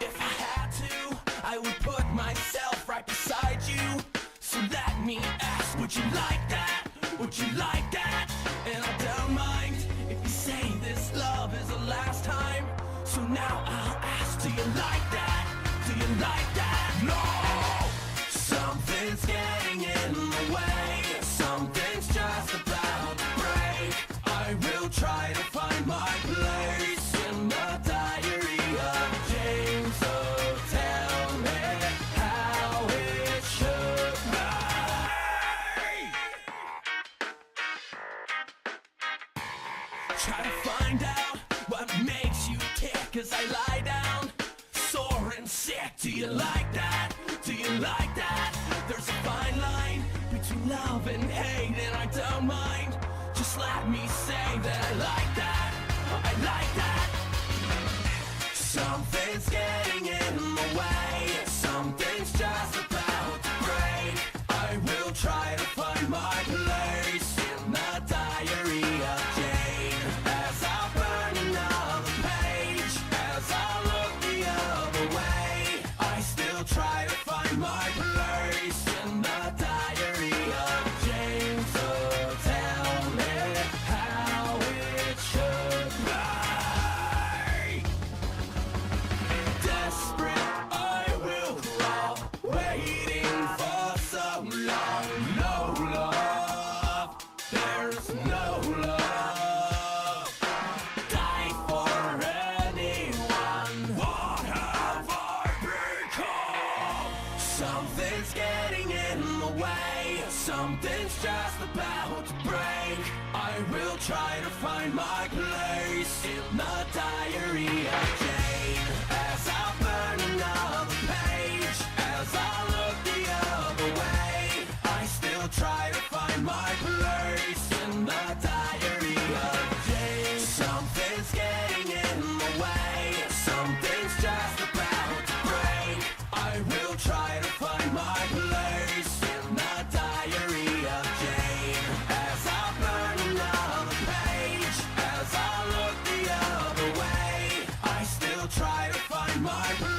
If I had to, I would put myself right beside you. So let me ask, would you like that? Would you like that? And I don't mind if you say this love is the last time. So now I'll ask, do you like that? Do you like that? No! Something's getting in the way. Something's just about to break. I will try to find my place in the diary of James. So tell me how it should be. Try to find out what makes you tick as I lie down, sore and sick. Do you like that? Do you like that? There's a fine line between love and hate, and I don't mind. Just let me say that I like that. I like that. Something's getting in the way. Something's just about to break. I will try to find my place in the diary of Jane. As I burn another page, as I look the other way, I still try to find my place in the diary of Jane. So tell me how it should be. Desperate, I will crawl, waiting for so long. No love, there's no love. Die for anyone. What have I become? Something's getting in the way. Something's just about to break. I will try to find my place in the diary of Jane. As I burn another page, as I look the other way, I still try to find my place in the diary of Jane. Something's getting in the way. Something's just about to break. I will try to find my place in the diary of Jane. As I burn another page, as I look the other way, I still try to find my place.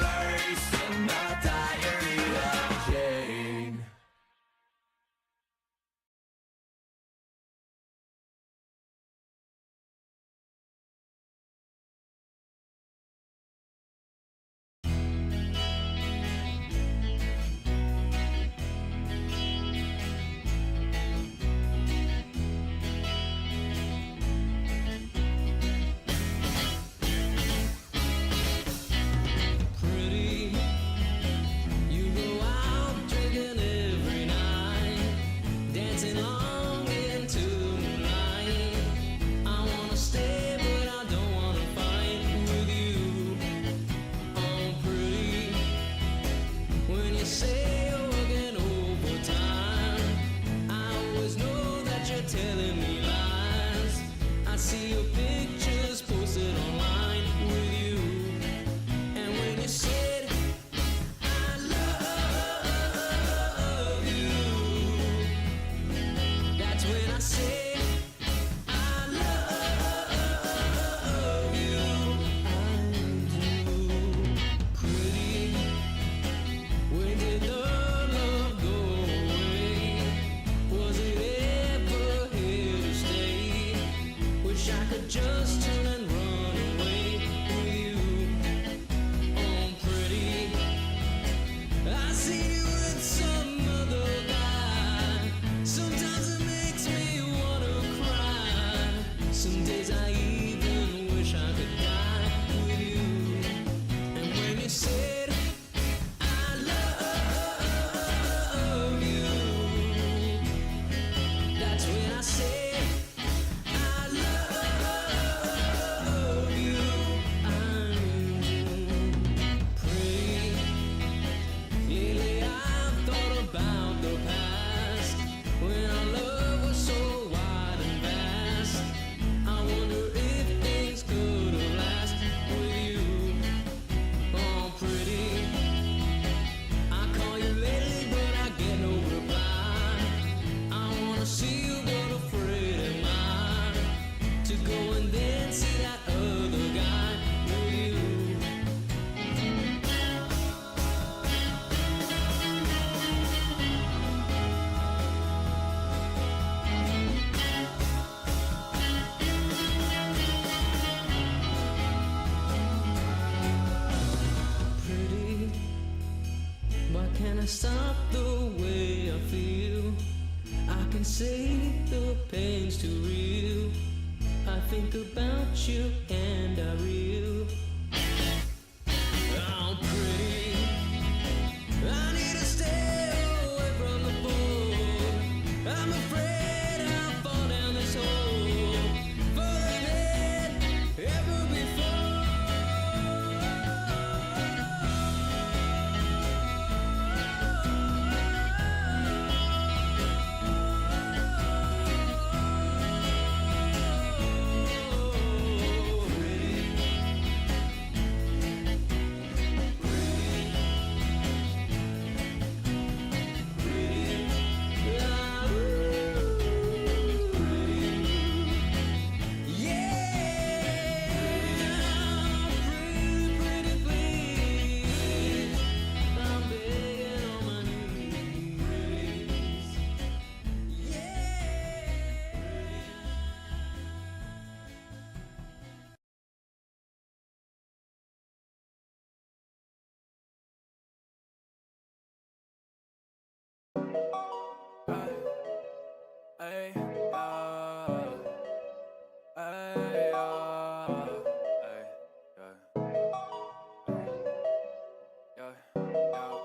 stop the way I feel. I can say the pain's too real. I think about you and I reel. I'm pretty. I need to stay away from the board. I'm afraid I'll fall down this hole further than ever before.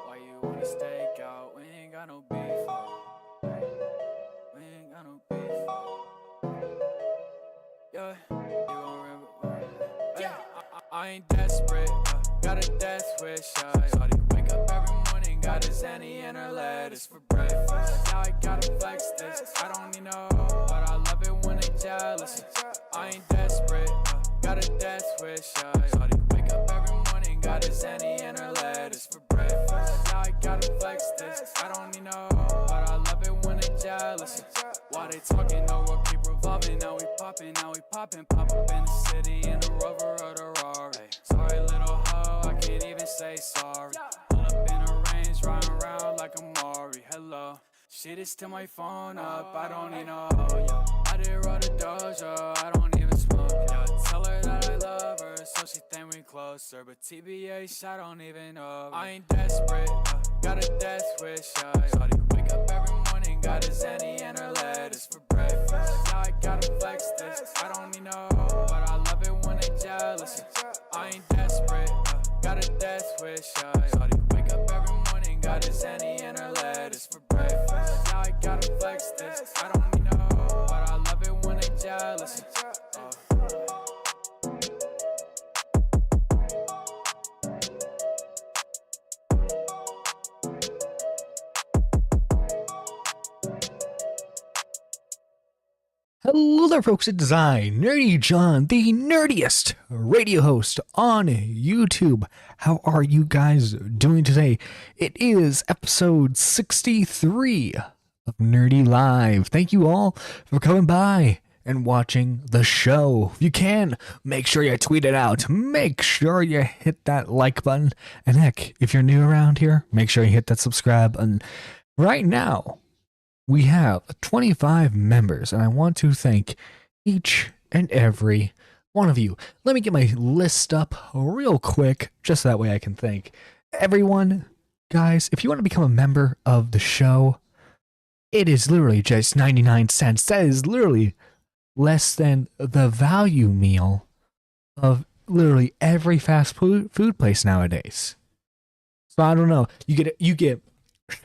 Why you wanna stake out? We ain't got no beef. We ain't got no beef. Yeah, you gon' remember. I ain't desperate. Got a death wish. Shawty wake up every morning, got his Annie and her lettuce for breakfast. Now I gotta flex this. I don't need no, but I love it when they jealous. I ain't desperate. Got a death wish. Shawty wake up every morning, got his Annie and her lettuce for breakfast. Now I gotta flex this. I don't need no, but I love it when they jealous. Why they talking? No, we'll keep revolving. Now we popping, pop up in the city in the Rover or the Rari. Sorry, little hoe, I can't even say sorry. Pull up in a range, riding around like a Mari. Hello, shit is to my phone up. I don't need no hoe, yo. I did roll the dojo, I don't even smoke, yo. Tell her that I love her, so she think we closer. But TBH, I don't even know. I ain't desperate, got a death wish, shawty wake up every morning, got his Annie and her lettuce for breakfast. Now I gotta flex this. I don't need no, but I love it when they jealous. I ain't desperate, got a death wish. Shawty wake up every morning, got his Annie and her lettuce for breakfast. Now I gotta flex this. I don't need no, but I love it when they jealous. Hello there, folks at Design. Nerdy John, the nerdiest radio host on YouTube. How are you guys doing today? It is episode 63 of Nerdy Live. Thank you all for coming by and watching the show. If you can, make sure you tweet it out. Make sure you hit that like button. And heck, if you're new around here, make sure you hit that subscribe button. Right now, we have 25 members, and I want to thank each and every one of you. Let me get my list up real quick, just that way I can thank everyone. Guys, if you want to become a member of the show, it is literally just 99 cents. That is literally less than the value meal of literally every fast food place nowadays. So I don't know. You get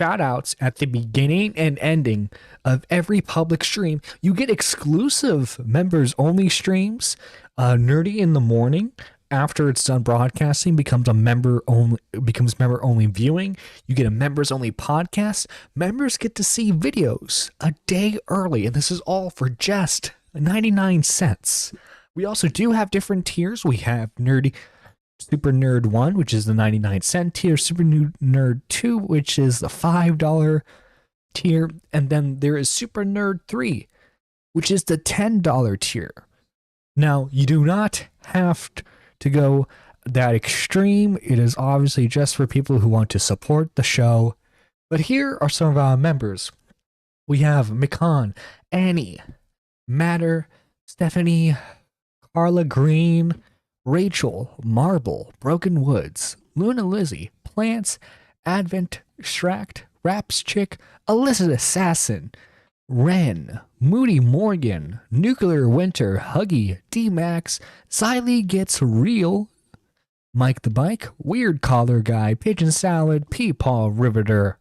shout outs at the beginning and ending of every public stream. You get exclusive members only streams. Nerdy in the morning, after it's done broadcasting, becomes member only viewing. You get a members only podcast. Members get to see videos a day early, and this is all for just 99 cents. We also do have different tiers. We have Super Nerd 1, which is the 99-cent tier, Super Nerd 2, which is the $5 tier, and then there is Super Nerd 3, which is the $10 tier. Now, you do not have to go that extreme. It is obviously just for people who want to support the show. But here are some of our members. We have Mikan, Annie, Matter, Stephanie, Carla Green, Rachel, Marble, Broken Woods, Luna Lizzie, Plants, Advent, Shracked, Raps Chick, Illicit Assassin, Ren, Moody Morgan, Nuclear Winter, Huggy, D-Max, Xylee Gets Real, Mike the Bike, Weird Collar Guy, Pigeon Salad, Peepaw Riveter,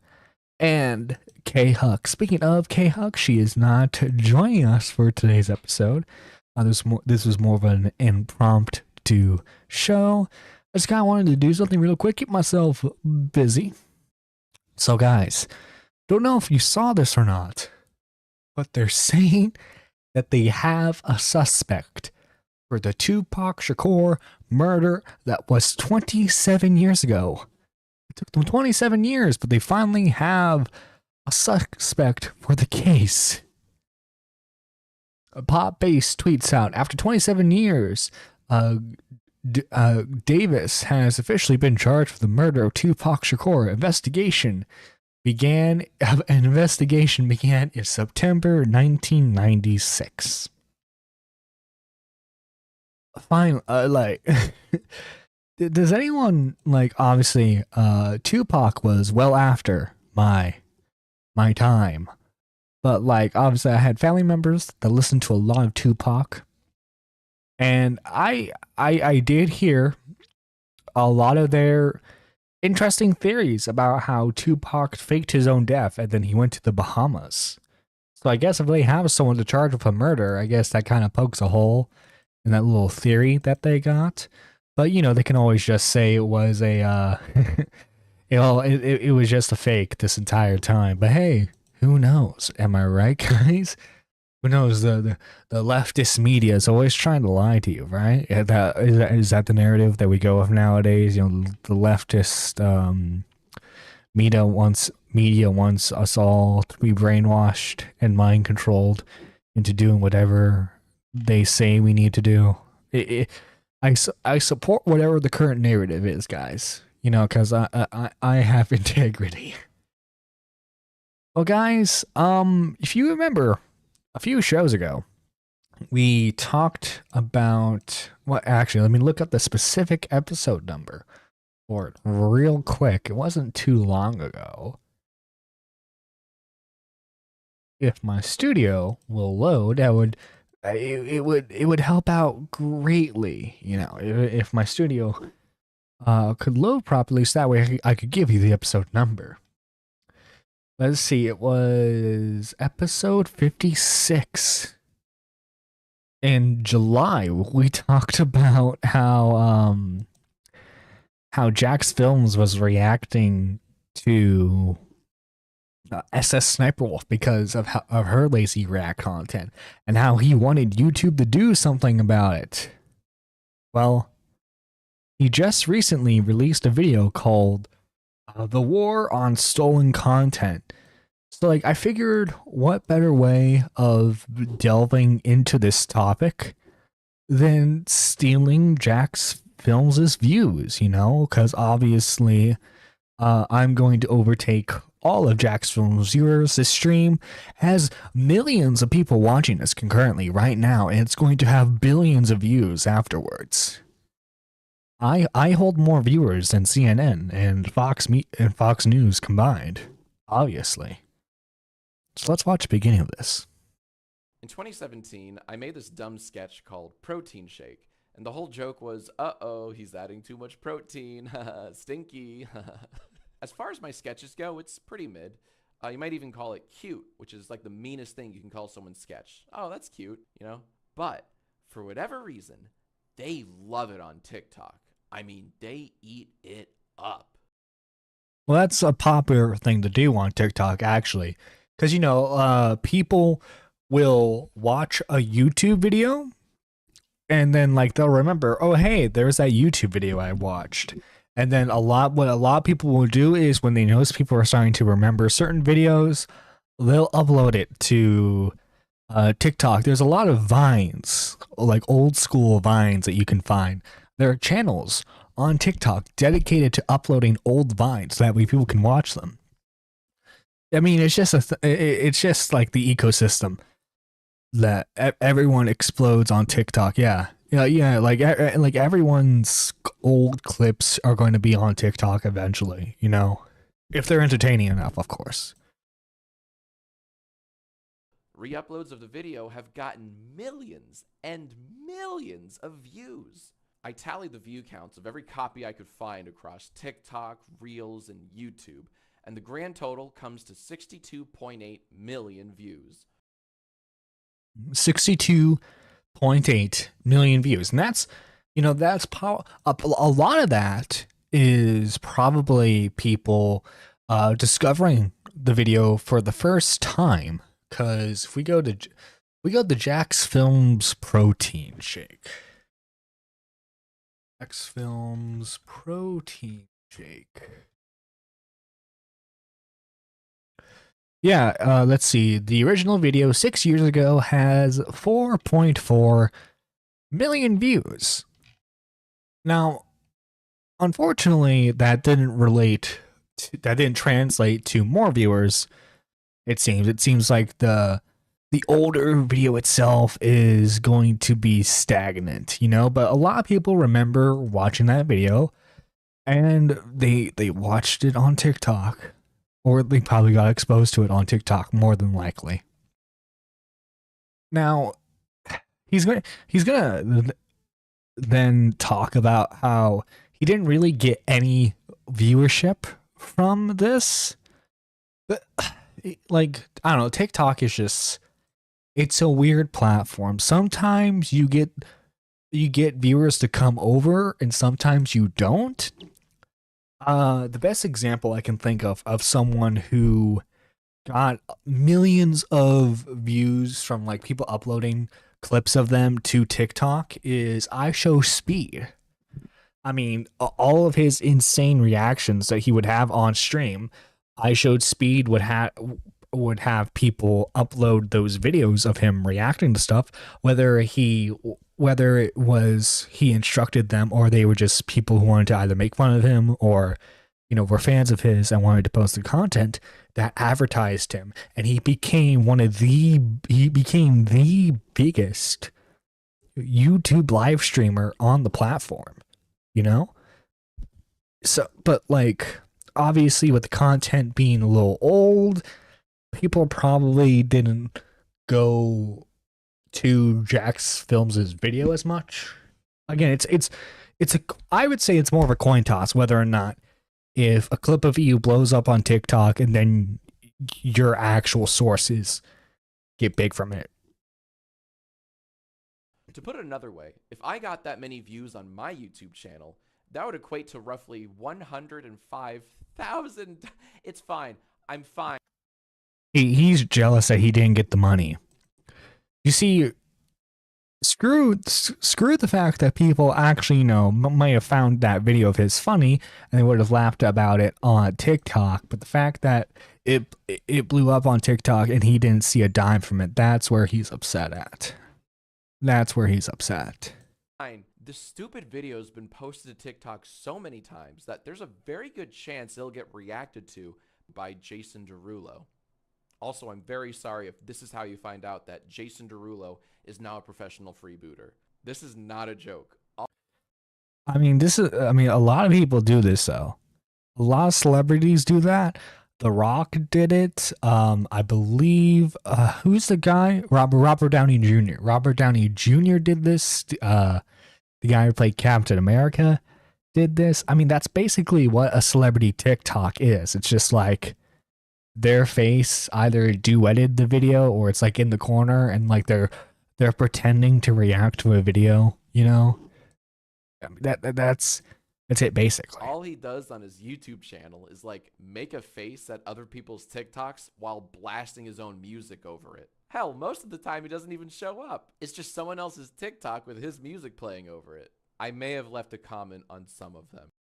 and K-Huck. Speaking of K-Huck, she is not joining us for today's episode. This was more of an impromptu show. I just kind of wanted to do something real quick, keep myself busy. So guys, don't know if you saw this or not, but they're saying that they have a suspect for the Tupac Shakur murder that was 27 years ago. It took them 27 years, but they finally have a suspect for the case. Pop Bass tweets out, after 27 years, Davis has officially been charged for the murder of Tupac Shakur. An investigation began in September 1996. Fine, does anyone, obviously, Tupac was well after my time, but, obviously I had family members that listened to a lot of Tupac, and I did hear a lot of their interesting theories about how Tupac faked his own death and then he went to the Bahamas. So I guess if they have someone to charge with a murder, I guess that kind of pokes a hole in that little theory that they got. But, they can always just say it was a, it was just a fake this entire time. But hey, who knows? Am I right, guys? Who knows? The leftist media is always trying to lie to you, right? Is that the narrative that we go with nowadays? The leftist media wants us all to be brainwashed and mind controlled into doing whatever they say we need to do. I support whatever the current narrative is, guys. Because I have integrity. Well, guys, if you remember, a few shows ago, we talked about actually, let me look up the specific episode number for it real quick. It wasn't too long ago. If my studio will load, it would help out greatly, if my studio could load properly, so that way I could give you the episode number. Let's see, it was episode 56. In July, we talked about how Jackfilms was reacting to SS Sniper Wolf because of her lazy React content, and how he wanted YouTube to do something about it. Well, he just recently released a video called The War on Stolen Content. So, I figured what better way of delving into this topic than stealing Jackfilms' views, because obviously I'm going to overtake all of Jackfilms' viewers. This stream has millions of people watching this concurrently right now, and it's going to have billions of views afterwards. I hold more viewers than CNN and Fox News combined, obviously. So let's watch the beginning of this. In 2017, I made this dumb sketch called Protein Shake, and the whole joke was, uh-oh, he's adding too much protein, stinky. As far as my sketches go, it's pretty mid. You might even call it cute, which is the meanest thing you can call someone's sketch. Oh, that's cute, But for whatever reason, they love it on TikTok. I mean, they eat it up. Well, that's a popular thing to do on TikTok, actually. Because, people will watch a YouTube video and then, they'll remember, oh, hey, there's that YouTube video I watched. And then what a lot of people will do is when they notice people are starting to remember certain videos, they'll upload it to TikTok. There's a lot of vines, old school vines that you can find. There are channels on TikTok dedicated to uploading old vines so that way people can watch them. I mean, it's just it's just the ecosystem that everyone explodes on TikTok. Yeah, everyone's old clips are going to be on TikTok eventually. If they're entertaining enough, of course. Re-uploads of the video have gotten millions and millions of views. I tallied the view counts of every copy I could find across TikTok, Reels, and YouTube, and the grand total comes to 62.8 million views. 62.8 million views. And that's, that's a lot of that is probably people discovering the video for the first time. Because if we go to Jackfilms protein shake. Jackfilms protein shake. Yeah, let's see. The original video 6 years ago has 4.4 million views. Now, unfortunately, that didn't translate to more viewers. It seems like the older video itself is going to be stagnant, but a lot of people remember watching that video, and they watched it on TikTok. Or they probably got exposed to it on TikTok, more than likely. Now, he's gonna then talk about how he didn't really get any viewership from this. But, like, I don't know, TikTok is just, it's a weird platform. Sometimes you get viewers to come over, and sometimes you don't. The best example I can think of someone who got millions of views from like people uploading clips of them to TikTok is I Show Speed. I mean, all of his insane reactions that he would have on stream, I Showed Speed would have people upload those videos of him reacting to stuff, whether it was he instructed them or they were just people who wanted to either make fun of him or, were fans of his and wanted to post the content that advertised him. And he became the biggest YouTube live streamer on the platform, So, but like, obviously with the content being a little old, people probably didn't go to Jackfilms' video as much. Again, I would say it's more of a coin toss whether or not if a clip of you blows up on TikTok and then your actual sources get big from it. To put it another way, if I got that many views on my YouTube channel, that would equate to roughly 105,000. It's fine. I'm fine. He's jealous that he didn't get the money. You see, screw the fact that people actually, might have found that video of his funny and they would have laughed about it on TikTok, but the fact that it blew up on TikTok and he didn't see a dime from it, that's where he's upset at. That's where he's upset. Fine. This stupid video has been posted to TikTok so many times that there's a very good chance it'll get reacted to by Jason Derulo. Also, I'm very sorry if this is how you find out that Jason Derulo is now a professional freebooter. This is not a joke. A lot of people do this though. A lot of celebrities do that. The Rock did it. I believe, who's the guy? Robert Downey Jr. Robert Downey Jr. did this. The guy who played Captain America did this. I mean, that's basically what a celebrity TikTok is. It's just like their face either duetted the video or it's like in the corner and like they're pretending to react to a video, I mean, that's it basically. All he does on his YouTube channel is like make a face at other people's TikToks while blasting his own music over it. Hell, most of the time he doesn't even show up. It's just someone else's TikTok with his music playing over it. I may have left a comment on some of them.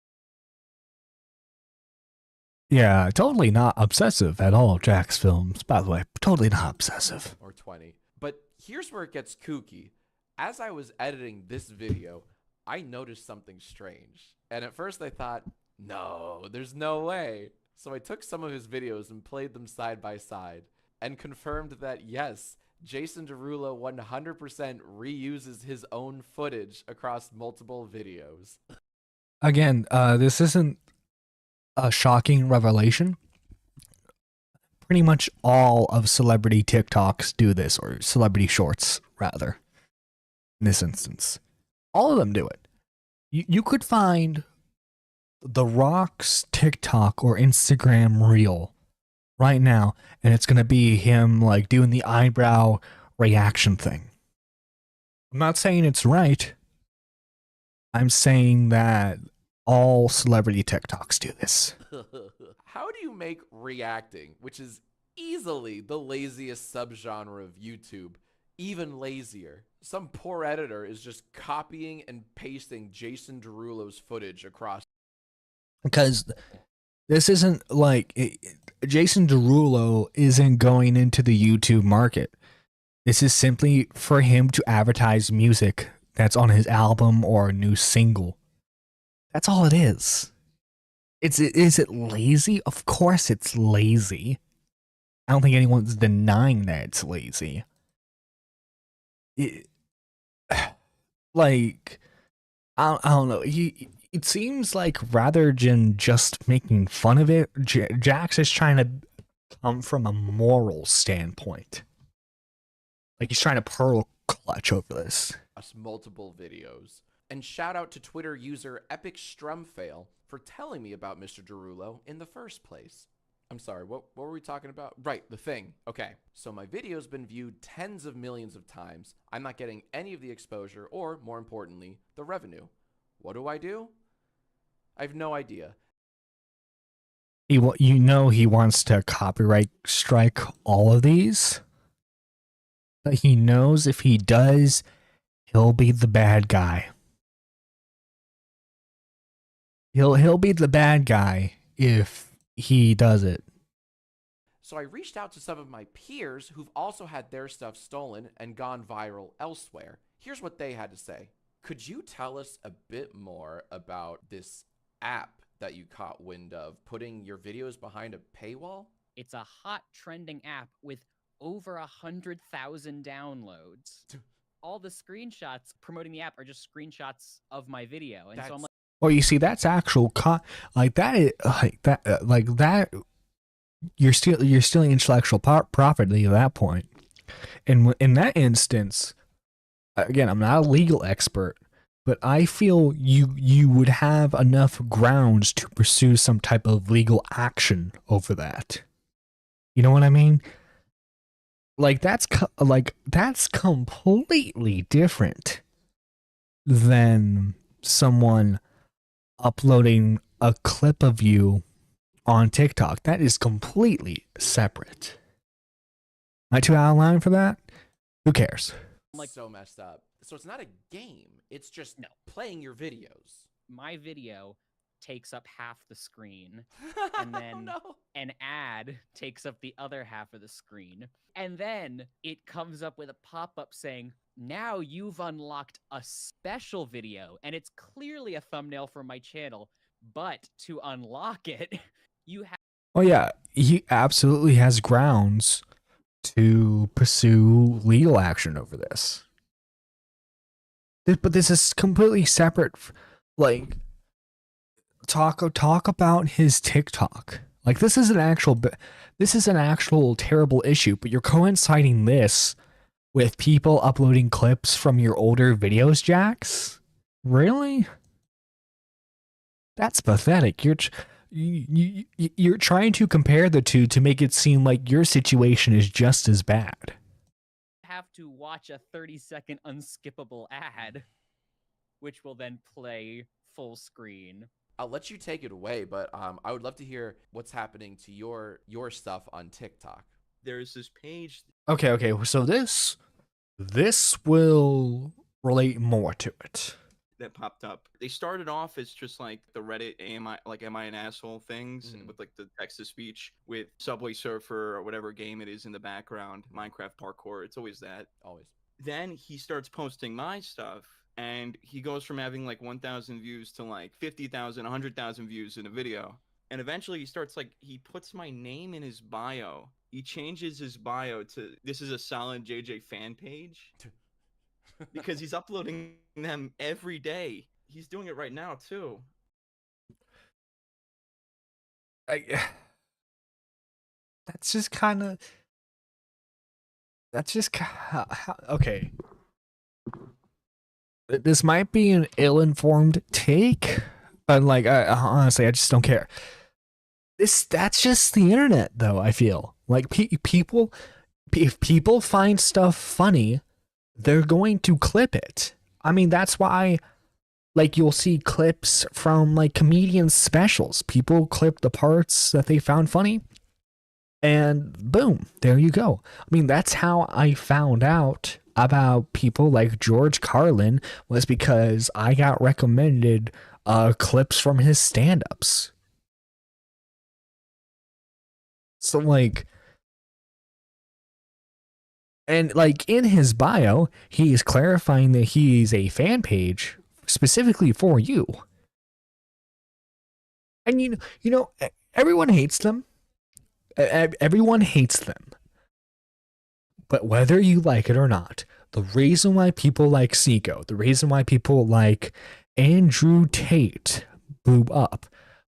Yeah, totally not obsessive at all, Jackfilms, by the way. Totally not obsessive. Or 20. But here's where it gets kooky. As I was editing this video, I noticed something strange. And at first I thought, no, there's no way. So I took some of his videos and played them side by side and confirmed that yes, Jason Derulo 100% reuses his own footage across multiple videos. Again, this isn't a shocking revelation. Pretty much all of celebrity TikToks do this, or celebrity shorts, rather, in this instance. All of them do it. You could find The Rock's TikTok or Instagram reel right now, and it's going to be him like doing the eyebrow reaction thing. I'm not saying it's right. I'm saying that all celebrity TikToks do this. How do you make reacting, which is easily the laziest subgenre of YouTube, even lazier? Some poor editor is just copying and pasting Jason Derulo's footage across. Because this isn't like Jason Derulo isn't going into the YouTube market. This is simply for him to advertise music that's on his album or a new single. That's all it is. Is it lazy? Of course it's lazy. I don't think anyone's denying that it's lazy. Like, I don't know. It seems like rather than just making fun of it, Jax is trying to come from a moral standpoint. Like he's trying to pearl clutch over this. Multiple videos. And shout out to Twitter user Epic Strumfail for telling me about Mr. Derulo in the first place. I'm sorry, what were we talking about? Right, the thing. Okay, so my video's been viewed tens of millions of times. I'm not getting any of the exposure or, more importantly, the revenue. What do? I have no idea. He wants to copyright strike all of these. But he knows if he does, he'll be the bad guy. He'll be the bad guy if he does it. So I reached out to some of my peers who've also had their stuff stolen and gone viral elsewhere. Here's what they had to say. Could you tell us a bit more about this app that you caught wind of, putting your videos behind a paywall? It's a hot trending app with over 100,000 downloads. All the screenshots promoting the app are just screenshots of my video, and so I'm like, well, you see, that's actual like that is like that. You're stealing intellectual property at that point, and in that instance, again, I'm not a legal expert, but I feel you would have enough grounds to pursue some type of legal action over that. You know what I mean? Like that's completely different than someone uploading a clip of you on TikTok. That is completely separate. Am I too out of line for that? Who cares? Like, so messed up. So it's not a game. It's just playing your videos. My video takes up half the screen, and then an ad takes up the other half of the screen. And then it comes up with a pop-up saying, now you've unlocked a special video, and it's clearly a thumbnail for my channel, but to unlock it, you have... Oh yeah, he absolutely has grounds to pursue legal action over this. But this is completely separate. Like, talk about his TikTok. Like, this is an actual terrible issue, but you're coinciding this with people uploading clips from your older videos, Jax? Really? That's pathetic. You're trying to compare the two to make it seem like your situation is just as bad. Have to watch a 30-second unskippable ad, which will then play full screen. I'll let you take it away, but I would love to hear what's happening to your stuff on TikTok. There's this page. Okay. So this will relate more to it. That popped up. They started off as just like the Reddit am I an asshole things with like the text to speech with Subway Surfer or whatever game it is in the background, Minecraft parkour. It's always that. Always. Then he starts posting my stuff, and he goes from having like 1,000 views to like 50,000, 100,000 views in a video. And eventually he puts my name in his bio. He changes his bio to, this is a solid JJ fan page. Because he's uploading them every day. He's doing it right now too. I, that's just kind of. That's just okay. This might be an ill-informed take, but like, honestly, I just don't care. That's just the internet, though. I feel like people, if people find stuff funny, they're going to clip it. I mean, that's why, like, you'll see clips from like comedian specials. People clip the parts that they found funny, and boom, there you go. I mean, that's how I found out about people like George Carlin, was because I got recommended clips from his stand-ups. So like, and like in his bio, he's clarifying that he's a fan page specifically for you. And you know, everyone hates them. Everyone hates them. But whether you like it or not, the reason why people like Seiko, the reason why people like Andrew Tate blew up,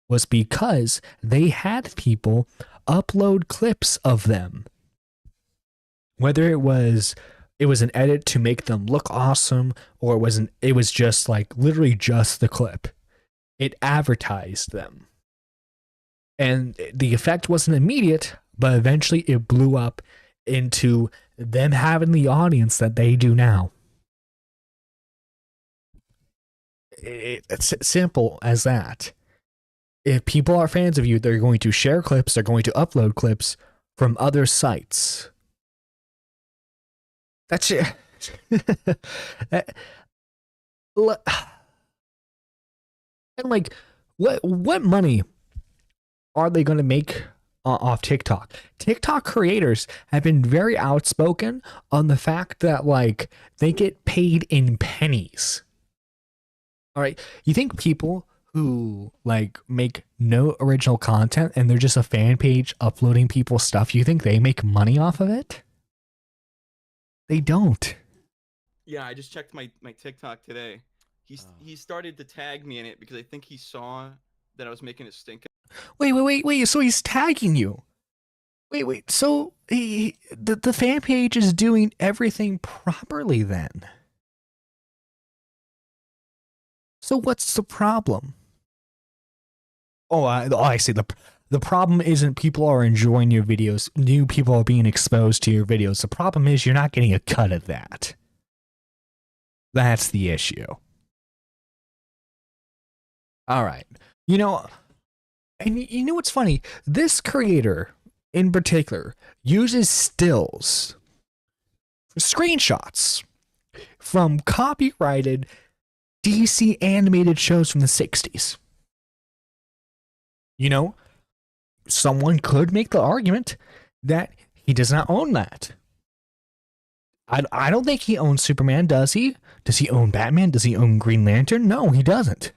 was because they had people upload clips of them. Whether it was an edit to make them look awesome, or it was just like literally just the clip. It advertised them. And the effect wasn't immediate, but eventually it blew up into them having the audience that they do now. It's simple as that. If people are fans of you, they're going to share clips, they're going to upload clips from other sites. That's it. And like, what money are they going to make off TikTok? TikTok creators have been very outspoken on the fact that like they get paid in pennies. All right, you think people who like make no original content and they're just a fan page uploading people's stuff, you think they make money off of it? They don't. Yeah, I just checked my TikTok today. He started to tag me in it because I think he saw that I was making a stink. Wait. So he's tagging you. Wait. So the fan page is doing everything properly then. So what's the problem? Oh, I see. The problem isn't people are enjoying your videos. New people are being exposed to your videos. The problem is you're not getting a cut of that. That's the issue. All right. You know, and you know what's funny? This creator in particular uses stills, screenshots from copyrighted DC animated shows from the 60s. You know, someone could make the argument that he does not own that. I don't think he owns Superman, does he? Does he own Batman? Does he own Green Lantern? No, he doesn't.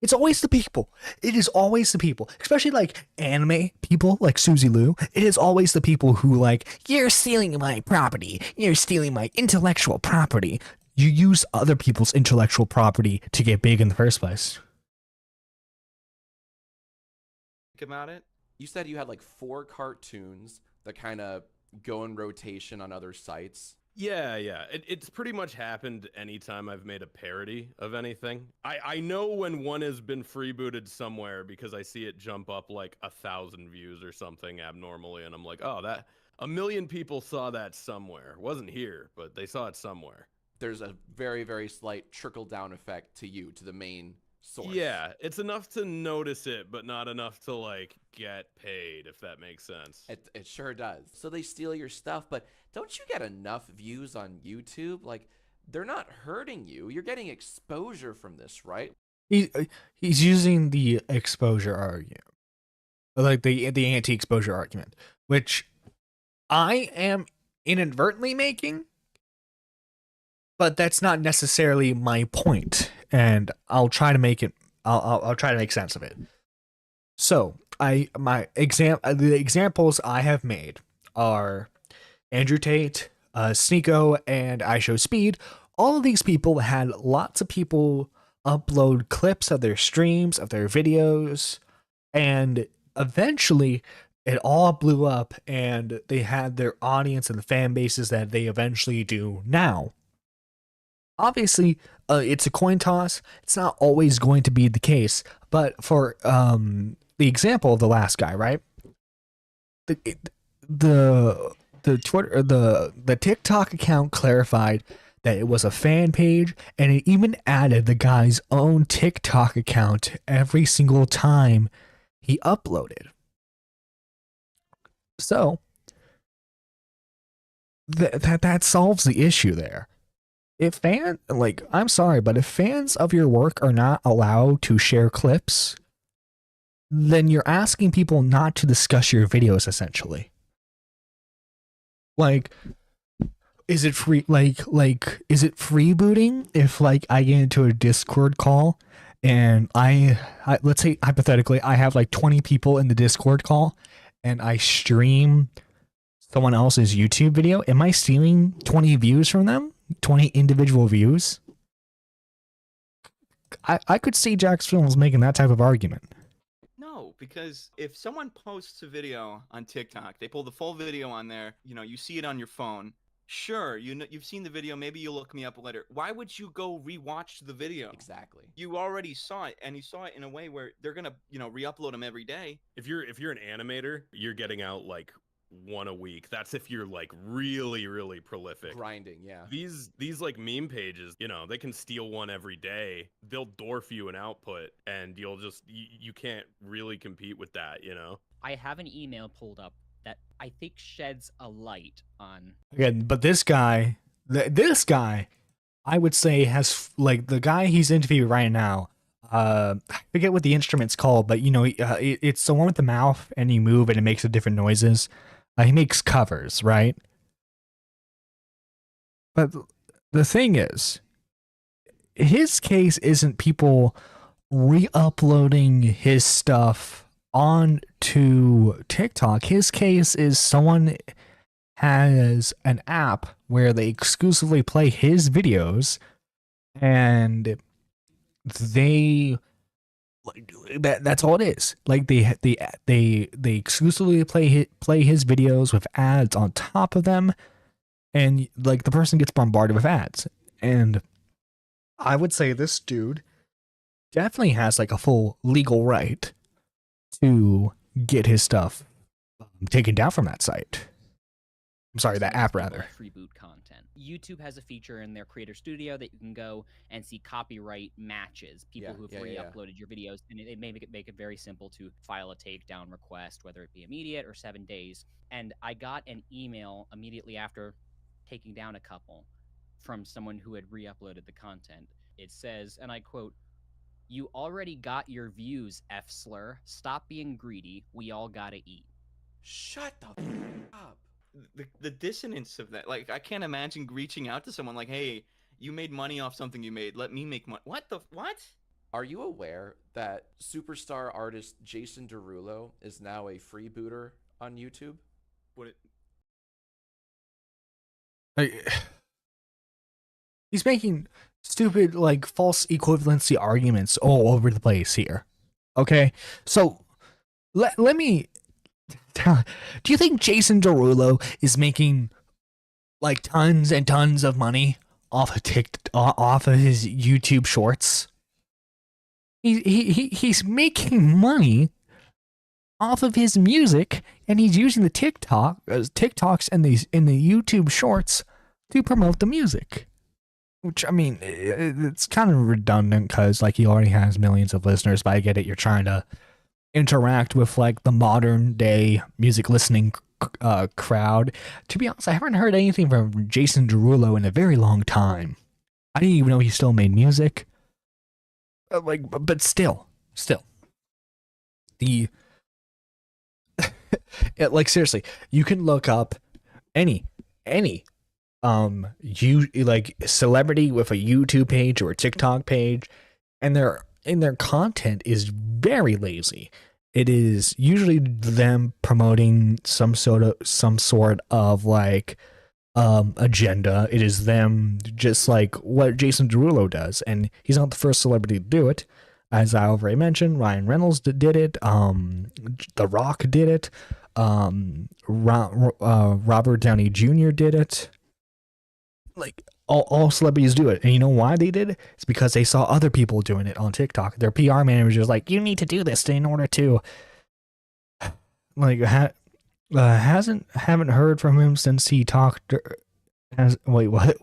It's always the people. It is always the people, especially like anime people like Suzy Liu. It is always the people who like, you're stealing my property. You're stealing my intellectual property. You use other people's intellectual property to get big in the first place. About it. You said you had like 4 cartoons that kind of go in rotation on other sites. Yeah. It's pretty much happened anytime I've made a parody of anything. I know when one has been freebooted somewhere because I see it jump up like 1,000 views or something abnormally, and I'm like, oh, that 1 million people saw that somewhere. Wasn't here, but they saw it somewhere. There's a very, very slight trickle-down effect to you, to the main source. Yeah, it's enough to notice it, but not enough to like get paid, if that makes sense. It sure does. So they steal your stuff, but don't you get enough views on YouTube? Like, they're not hurting you. You're getting exposure from this, right? He's using the exposure argument, like the anti-exposure argument, which I am inadvertently making, but that's not necessarily my point, and I'll try to make it. I'll try to make sense of it. So the examples I have made are Andrew Tate, Sneeko, and I Show Speed. All of these people had lots of people upload clips of their streams, of their videos, And eventually it all blew up and they had their audience and the fan bases that they eventually do now. Obviously, it's a coin toss. It's not always going to be the case. But for the example of the last guy, right? The Twitter, the TikTok account clarified that it was a fan page, and it even added the guy's own TikTok account every single time he uploaded. So that solves the issue there. If I'm sorry, but if fans of your work are not allowed to share clips, then you're asking people not to discuss your videos, essentially. Like, is it free? Is it freebooting if like I get into a Discord call and I let's say hypothetically I have like 20 people in the Discord call and I stream someone else's YouTube video? Am I stealing 20 views from them? 20 individual views? I could see Jackfilms making that type of argument. No, because if someone posts a video on TikTok, they pull the full video on there, you see it on your phone. Sure, you've seen the video, maybe you'll look me up later. Why would you go rewatch the video? Exactly. You already saw it, and you saw it in a way where they're gonna, re-upload them every day. If you're an animator, you're getting out like one a week. That's if you're like really, really prolific. Grinding, yeah. These like meme pages, they can steal one every day. They'll dwarf you in output, and you can't really compete with that, I have an email pulled up that I think sheds a light on. Again, but this guy, I would say has like the guy he's interviewing right now. I forget what the instrument's called, but it's the one with the mouth, and you move and it makes the different noises. He makes covers, right? But the thing is, his case isn't people re-uploading his stuff onto TikTok. His case is someone has an app where they exclusively play his videos, and that's all it is. Like they exclusively play his videos with ads on top of them, and like the person gets bombarded with ads. And I would say this dude definitely has like a full legal right to get his stuff taken down from that site. I'm sorry, that app rather. Freeboot content. YouTube has a feature in their creator studio that you can go and see copyright matches, people who have re-uploaded your videos, and it may make it very simple to file a takedown request, whether it be immediate or 7 days. And I got an email immediately after taking down a couple from someone who had re-uploaded the content. It says, and I quote, "You already got your views, F-slur. Stop being greedy. We all gotta eat." Shut the up. The dissonance of that, like I can't imagine reaching out to someone like, hey, you made money off something you made, let me make money. What? Are you aware that superstar artist Jason Derulo is now a freebooter on YouTube? He's making stupid like false equivalency arguments all over the place here. Okay, so let me. Do you think Jason Derulo is making like tons and tons of money off of his YouTube shorts? He's making money off of his music, and he's using the TikToks and the YouTube shorts to promote the music. Which, I mean, it's kind of redundant because like he already has millions of listeners, but I get it. You're trying to interact with like the modern day music listening crowd. To be honest, I haven't heard anything from Jason Derulo in a very long time. I didn't even know he still made music. But still, the like seriously, you can look up any you like celebrity with a YouTube page or a TikTok page, and their content is very lazy. It is usually them promoting some sort of like agenda. It is them just like what Jason Derulo does, and he's not the first celebrity to do it. as I already mentioned, Ryan Reynolds did it. The Rock did it. Robert Downey Jr. did it. Like all celebrities do it, and you know why they did it? It's because they saw other people doing it on TikTok. Their PR manager was like, "You need to do this in order to." Like, haven't heard from him since he talked. Wait, what?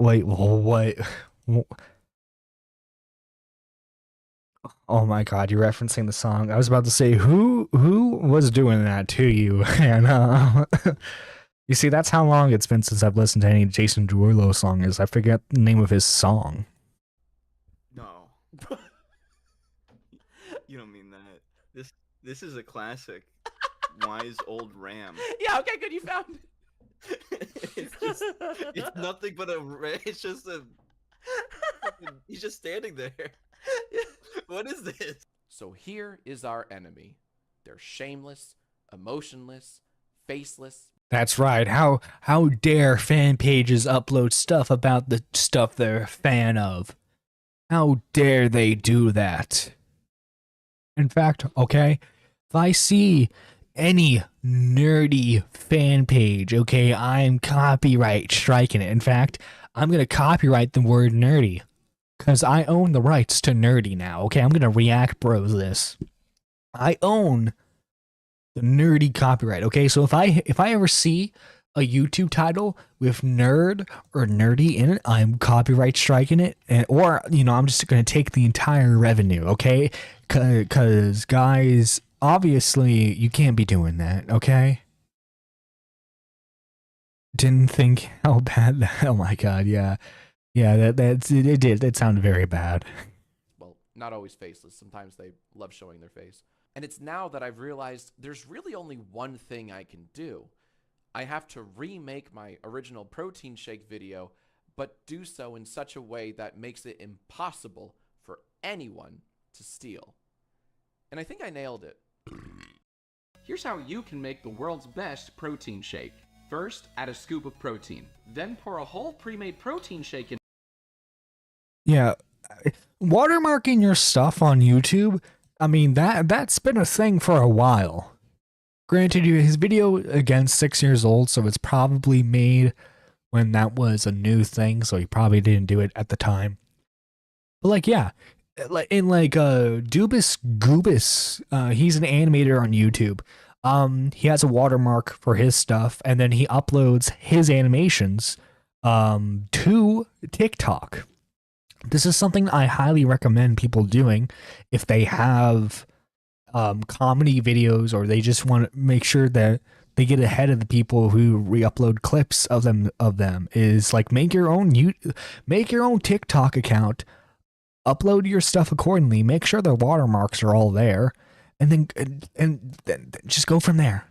Oh my God, you're referencing the song. I was about to say, who was doing that to you? And you see, that's how long it's been since I've listened to any Jason Derulo song. Is I forget the name of his song. No. You don't mean that. This is a classic. Wise old ram. Yeah, okay, good, you found it. It's nothing but it's just a he's just standing there. What is this? So here is our enemy. They're shameless, emotionless, faceless. That's right. How dare fan pages upload stuff about the stuff they're a fan of? How dare they do that? In fact, okay, if I see any nerdy fan page, okay, I'm copyright striking it. In fact, I'm going to copyright the word nerdy because I own the rights to nerdy now, okay? I'm going to React Bros this. I own the nerdy copyright, okay? So if I ever see a YouTube title with nerd or nerdy in it, I'm copyright striking it, or I'm just going to take the entire revenue, okay? Because guys, obviously you can't be doing that, okay? Didn't think how bad that. Oh my God, yeah, it did. It sounded very bad. Well, not always faceless. Sometimes they love showing their face. And it's now that I've realized there's really only one thing I can do. I have to remake my original protein shake video, but do so in such a way that makes it impossible for anyone to steal. And I think I nailed it. Here's how you can make the world's best protein shake. First, add a scoop of protein. Then pour a whole pre-made protein shake in. Yeah, watermarking your stuff on YouTube, I mean, that's been a thing for a while. Granted, his video, again, 6 years old, so it's probably made when that was a new thing, so he probably didn't do it at the time. But, like, yeah, Dubis Goobus, he's an animator on YouTube. He has a watermark for his stuff, and then he uploads his animations to TikTok. This is something I highly recommend people doing if they have comedy videos, or they just want to make sure that they get ahead of the people who re-upload clips of them. Is like make your own TikTok account, upload your stuff accordingly, make sure the watermarks are all there, and then just go from there.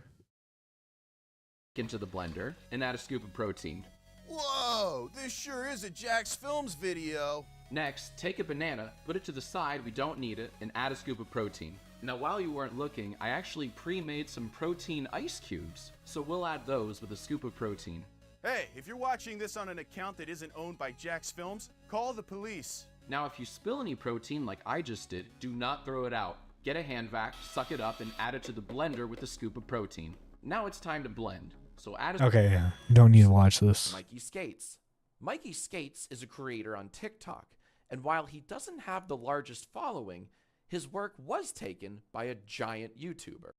Into the blender and add a scoop of protein. Whoa, this sure is a Jackfilms video. Next, take a banana, put it to the side, we don't need it, and add a scoop of protein. Now, while you weren't looking, I actually pre-made some protein ice cubes, so we'll add those with a scoop of protein. Hey, if you're watching this on an account that isn't owned by Jackfilms, call the police. Now, if you spill any protein like I just did, do not throw it out. Get a hand vac, suck it up, and add it to the blender with a scoop of protein. Now it's time to blend. So add a Okay, yeah. You don't need to watch this. Mikey Skates. Mikey Skates is a creator on TikTok, and while he doesn't have the largest following, his work was taken by a giant YouTuber.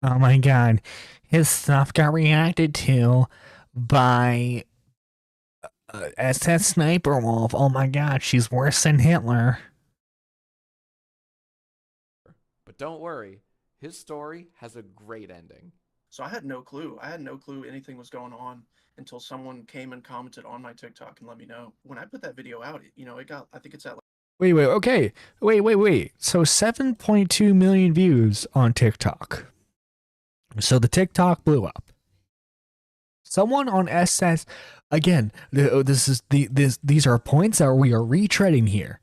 Oh my God, his stuff got reacted to by SS Sniper Wolf. Oh my God, she's worse than Hitler. But don't worry, his story has a great ending. So I had no clue. I had no clue anything was going on until someone came and commented on my TikTok and let me know. When I put that video out, it got, I think it's at like. Wait. So 7.2 million views on TikTok. So the TikTok blew up. Someone on SS, again, these are points that we are retreading here.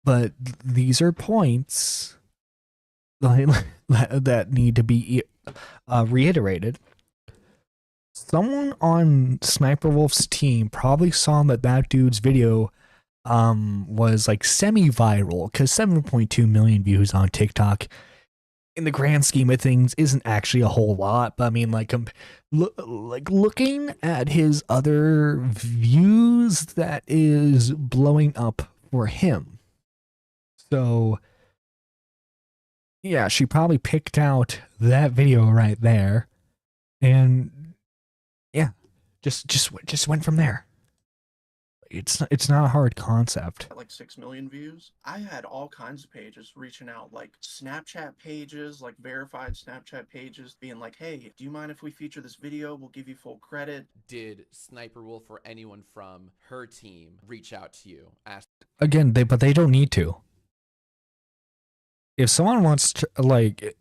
But these are points that need to be reiterated. Someone on Sniper Wolf's team probably saw that dude's video was like semi-viral because 7.2 million views on TikTok in the grand scheme of things isn't actually a whole lot. But I mean, like, like looking at his other views, that is blowing up for him. So yeah, she probably picked out that video right there, and yeah, just went from there. It's not a hard concept. Like 6 million views. I had all kinds of pages reaching out, like Snapchat pages, like verified Snapchat pages, being like, hey, do you mind if we feature this video? We'll give you full credit. Did Sniper Wolf or anyone from her team reach out to you? Again, but they don't need to. If someone wants to, like,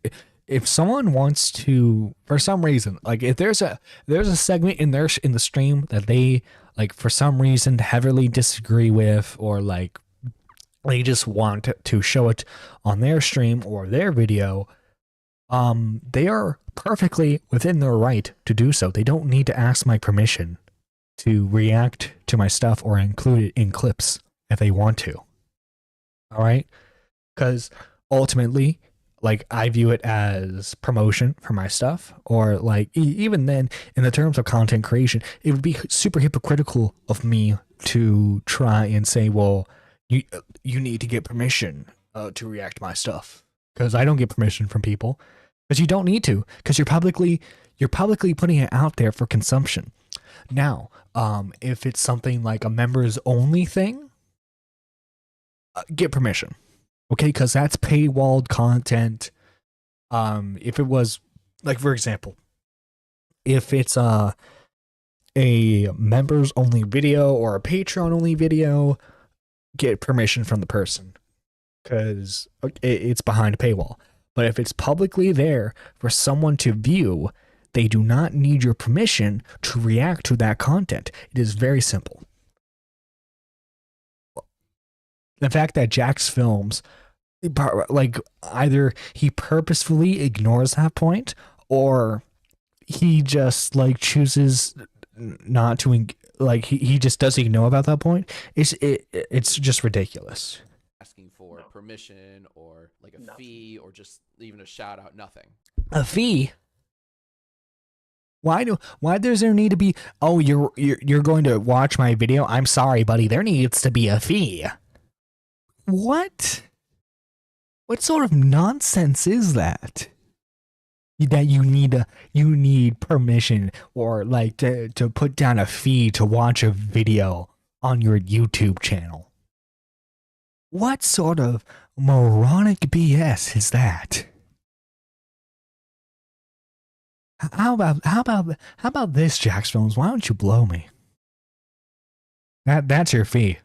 if someone wants to, for some reason, like if there's a segment in the stream that they, like, for some reason heavily disagree with, or like they just want to show it on their stream or their video, they are perfectly within their right to do so. They don't need to ask my permission to react to my stuff or include it in clips if they want to. All right? Because ultimately, like, I view it as promotion for my stuff, or like even then, in the terms of content creation, it would be super hypocritical of me to try and say, well, you need to get permission to react to my stuff, because I don't get permission from people, because you don't need to, because you're publicly putting it out there for consumption. Now, if it's something like a members only thing, get permission. Okay, because that's paywalled content. If it was, like, for example, if it's a members only video or a Patreon only video, get permission from the person, because it's behind a paywall. But if it's publicly there for someone to view, they do not need your permission to react to that content. It is very simple. The fact that Jackfilms, like, either he purposefully ignores that point, or he just, like, chooses not to, like, he just doesn't know about that point. It's just ridiculous. Asking for permission or like a fee or just even a shout out, nothing. A fee? Why does there need to be, oh, you're going to watch my video? I'm sorry, buddy, there needs to be a fee. What? What sort of nonsense is that? That you need permission, or like to put down a fee to watch a video on your YouTube channel? What sort of moronic BS is that? How about this, Jackfilms? Why don't you blow me? That's your fee.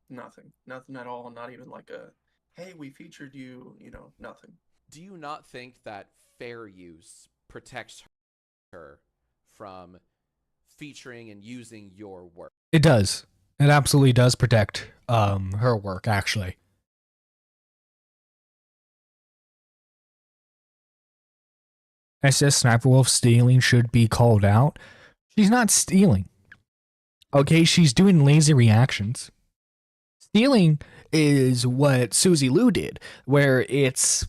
Nothing at all. Not even like a, hey, we featured you, nothing. Do you not think that fair use protects her from featuring and using your work? It does. It absolutely does protect her work, actually. SS Sniper Wolf stealing should be called out. She's not stealing. Okay, she's doing lazy reactions. Stealing is what Susie Lou did, where it's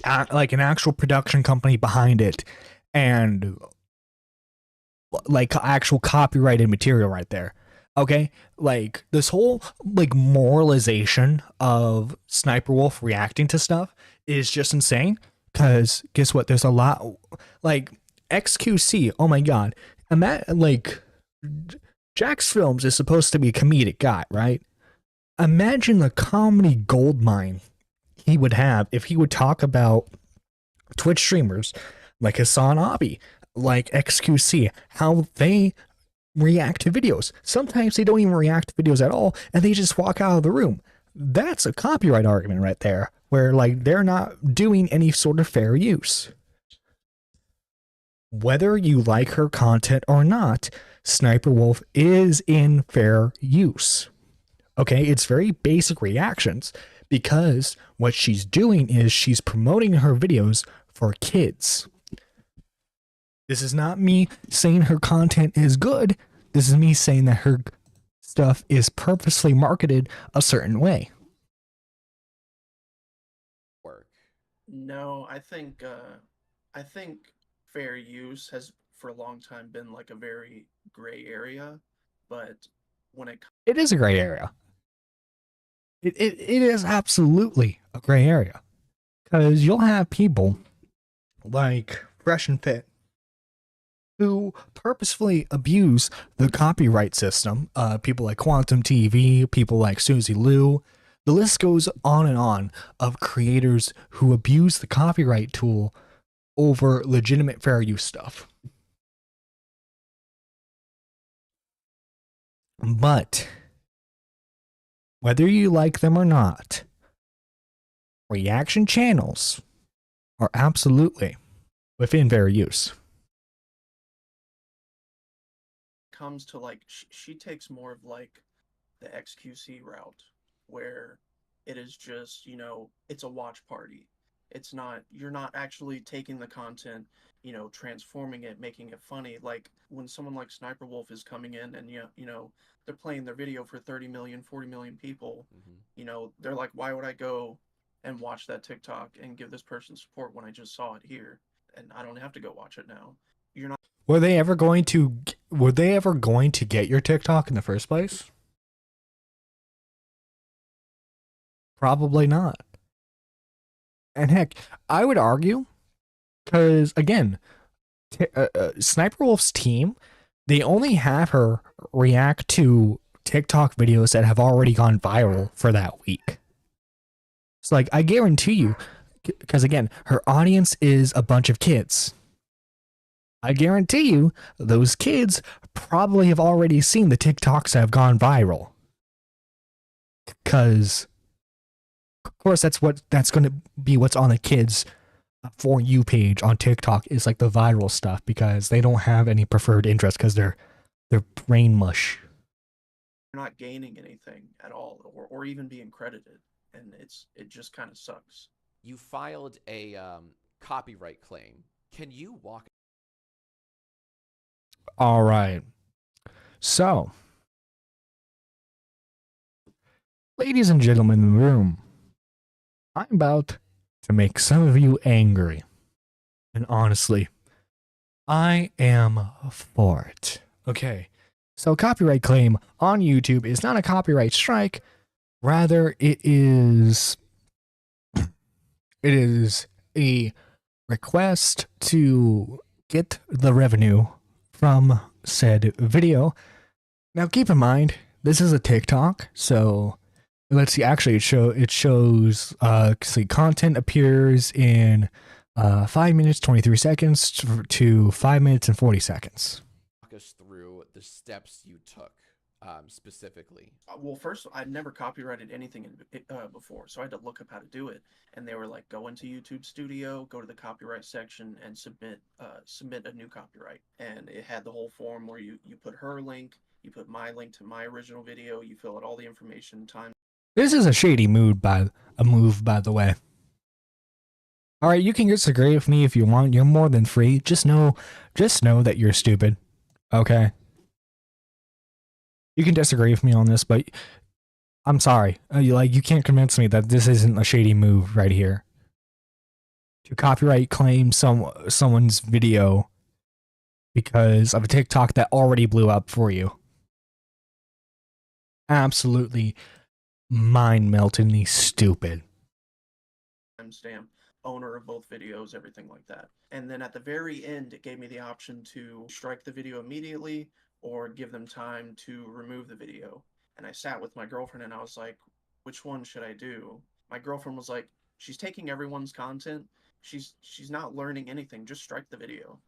like an actual production company behind it, and like actual copyrighted material right there. Okay, like this whole like moralization of Sniper Wolf reacting to stuff is just insane. Because guess what? There's a lot, like XQC. Oh my god, like Jackfilms is supposed to be a comedic guy, right? Imagine the comedy goldmine he would have if he would talk about Twitch streamers like Hassan Abi, like XQC, how they react to videos. Sometimes they don't even react to videos at all, and they just walk out of the room. That's a copyright argument right there, where like they're not doing any sort of fair use. Whether you like her content or not, Sniper Wolf is in fair use. Okay, it's very basic reactions, because what she's doing is she's promoting her videos for kids. This is not me saying her content is good. This is me saying that her stuff is purposely marketed a certain way. Work. No, I think fair use has for a long time been like a very gray area, but when it It is a gray area. It is absolutely a gray area. Because you'll have people like Fresh and Fit who purposefully abuse the copyright system. People like Quantum TV, people like Susie Liu. The list goes on and on of creators who abuse the copyright tool over legitimate fair use stuff. But whether you like them or not, reaction channels are absolutely within fair use. comes to like she takes more of like the XQC route where it is just, you know, it's a watch party. It's not, you're not actually taking the content, you know, transforming it, making it funny. Like when someone like Sniper Wolf is coming in and you know, they're playing their video for 30 million, 40 million people, you know, they're like, why would I go and watch that TikTok and give this person support when I just saw it here and I don't have to go watch it now? You're not Were they ever going to get your TikTok in the first place? Probably not. And heck, I would argue, because again, Sniper Wolf's team, they only have her react to TikTok videos that have already gone viral for that week. So, like, I guarantee you, because again, her audience is a bunch of kids. I guarantee you, those kids probably have already seen the TikToks that have gone viral. Because, of course, that's going to be what's on the kids' For You page on TikTok is like the viral stuff because they don't have any preferred interest because they're brain mush. you're not gaining anything at all or even being credited, and it just kind of sucks. You filed a copyright claim. Can you walk? All right. So, ladies and gentlemen in the room, I'm about to make some of you angry. And honestly, I am for it. Okay. So, copyright claim on YouTube is not a copyright strike. Rather, it is a request to get the revenue from said video. Now, keep in mind, this is a TikTok, so let's see. Actually, it shows. See, content appears in 5 minutes 23 seconds to 5 minutes and 40 seconds. Walk us through the steps you took specifically. Well, first, I'd never copyrighted anything before, so I had to look up how to do it. And they were like, go into YouTube Studio, go to the copyright section, and submit a new copyright. And it had the whole form where you put her link, you put my link to my original video, you fill out all the information, time. This is a shady move, by the way. All right, you can disagree with me if you want. You're more than free. Just know that you're stupid. Okay. You can disagree with me on this, but I'm sorry. You can't convince me that this isn't a shady move right here. To copyright claim someone's video because of a TikTok that already blew up for you. Absolutely mind-meltingly stupid. Timestamp, owner of both videos, everything like that. And then at the very end, it gave me the option to strike the video immediately or give them time to remove the video. And I sat with my girlfriend and I was like, which one should I do? My girlfriend was like, she's taking everyone's content. She's not learning anything. Just strike the video.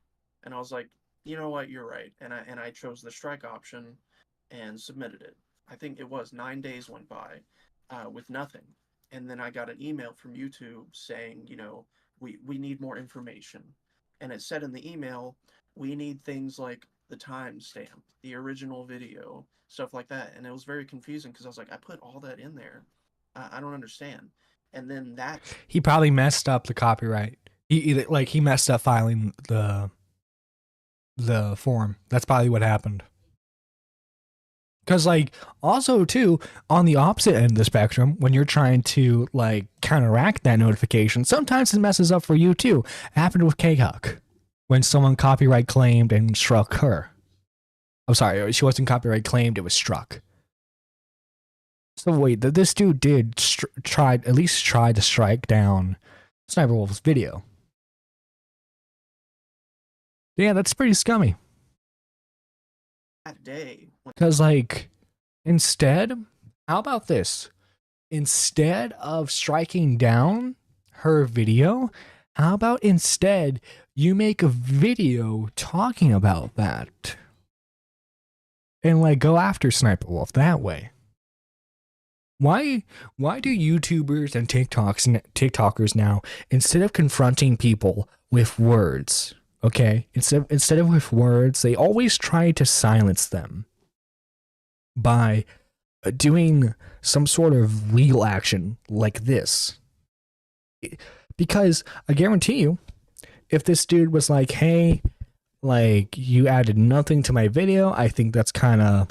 And I was like, you know what? You're right. And I chose the strike option and submitted it. I think it was 9 days went by with nothing. And then I got an email from YouTube saying, you know, we need more information. And it said in the email, we need things like the timestamp, the original video, stuff like that. And it was very confusing because I was like, I put all that in there. I don't understand. And then that He probably messed up the copyright. He messed up filing the form. That's probably what happened. Because, like, also, too, on the opposite end of the spectrum, when you're trying to, like, counteract that notification, sometimes it messes up for you, too. It happened with K-Huck when someone copyright claimed and struck her. I'm sorry, she wasn't copyright claimed, it was struck. So, wait, this dude did try to strike down Sniper Wolf's video. Yeah, that's pretty scummy. That day, Because, like, instead, how about this? Instead of striking down her video, how about instead you make a video talking about that? And, like, go after Sniper Wolf that way. Why do YouTubers and TikTokers now, instead of confronting people with words, okay, instead of with words, they always try to silence them by doing some sort of legal action like this? Because I guarantee you, if this dude was like, hey, like, you added nothing to my video, I think that's kind of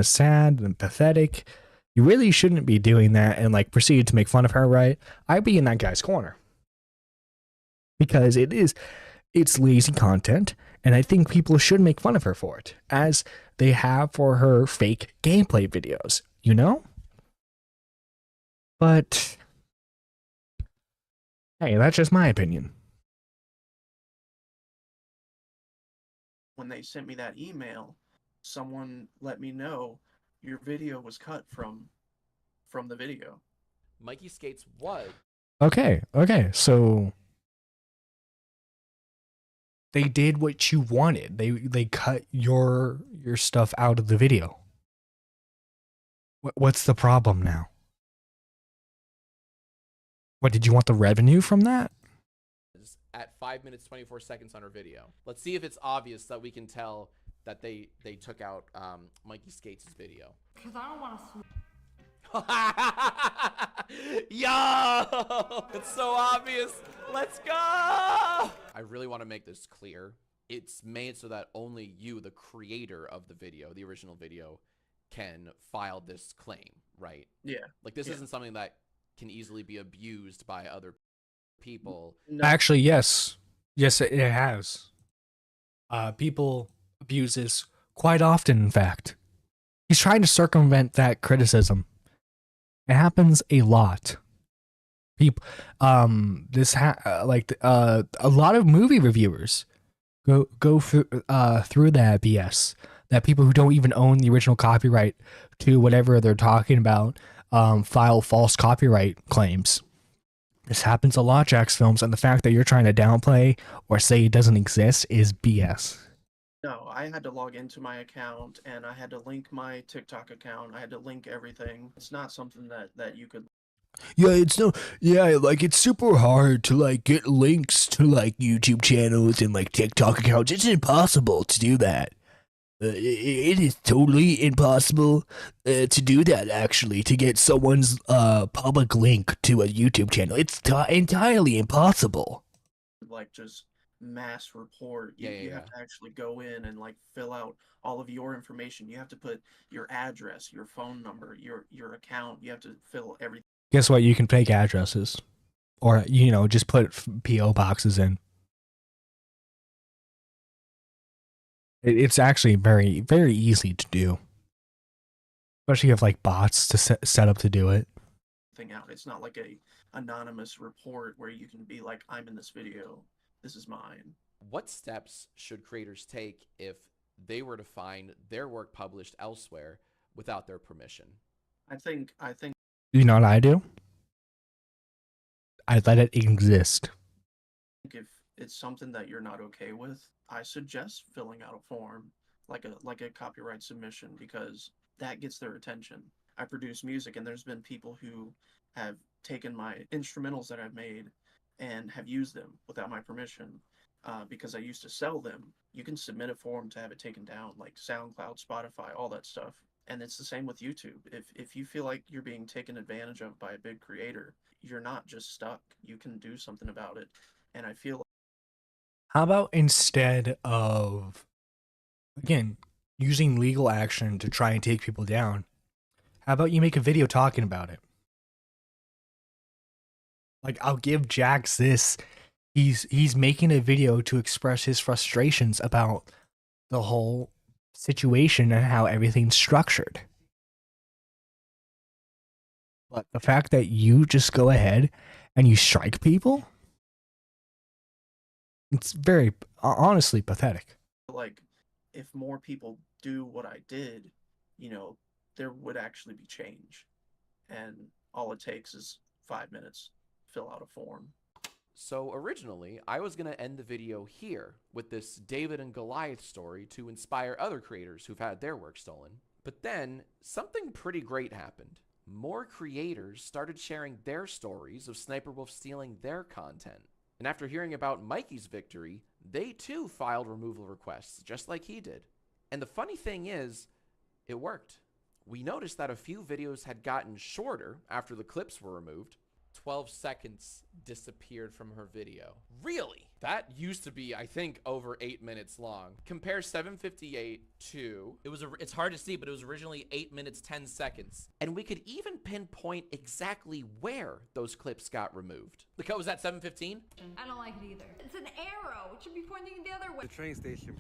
sad and pathetic. You really shouldn't be doing that, and like proceeded to make fun of her, right? I'd be in that guy's corner. Because it's lazy content, and I think people should make fun of her for it, as they have for her fake gameplay videos, you know? But hey, that's just my opinion. when they sent me that email, someone let me know your video was cut from the video. Mikey Skates was. Okay, so they did what you wanted. They cut your stuff out of the video. What's the problem now? What, did you want the revenue from that? At 5 minutes 24 seconds on her video. Let's see if it's obvious that we can tell that they took out Mikey Skates' video. Because I don't want to. Yo, it's so obvious. Let's go. I really want to make this clear. It's made so that only you, the creator of the video, the original video, can file this claim, right? Yeah. Like, this isn't something that can easily be abused by other people. No, Actually, yes, it has. People abuse this quite often. In fact, he's trying to circumvent that criticism. It happens a lot. People, a lot of movie reviewers go through that BS. That people who don't even own the original copyright to whatever they're talking about file false copyright claims. This happens a lot, Jackfilms, and the fact that you're trying to downplay or say it doesn't exist is BS. no, I had to log into my account and I had to link my TikTok account. I had to link everything. It's not something that you could. Like, it's super hard to like get links to like YouTube channels and like TikTok accounts. It's impossible to do that. It is totally impossible to do that, actually, to get someone's public link to a YouTube channel. It's entirely impossible. Like just mass report. You Yeah. have to actually go in and like fill out all of your information. You have to put your address, your phone number, your account. You have to fill everything. Guess what? You can fake addresses. Or, just put P.O. boxes in. It's actually very, very easy to do. Especially if you have like bots to set up to do it. Out. It's not like a anonymous report where you can be like, I'm in this video. This is mine. What steps should creators take if they were to find their work published elsewhere without their permission? I think You know what I do? I let it exist. if it's something that you're not okay with, I suggest filling out a form like a copyright submission, because that gets their attention. I produce music and there's been people who have taken my instrumentals that I've made and have used them without my permission, because I used to sell them. You can submit a form to have it taken down, like SoundCloud, Spotify, all that stuff. And it's the same with YouTube. If you feel like you're being taken advantage of by a big creator, you're not just stuck. You can do something about it. And I feel How about instead of, again, using legal action to try and take people down. How about you make a video talking about it? Like, I'll give Jax this. He's making a video to express his frustrations about the whole situation and how everything's structured. But the fact that you just go ahead and you strike people, it's very honestly pathetic. Like, if more people do what I did, there would actually be change. And all it takes is 5 minutes, fill out a form. So originally, I was going to end the video here with this David and Goliath story to inspire other creators who've had their work stolen. But then, something pretty great happened. More creators started sharing their stories of Sniper Wolf stealing their content. And after hearing about Mikey's victory, they too filed removal requests, just like he did. And the funny thing is, it worked. We noticed that a few videos had gotten shorter after the clips were removed. 12 seconds disappeared from her video. Really? That used to be, I think, over 8 minutes long. Compare 7:58 to... It's hard to see, but it was originally 8 minutes, 10 seconds. And we could even pinpoint exactly where those clips got removed. Look, was that 7:15? I don't like it either. It's an arrow. It should be pointing the other way. The train station.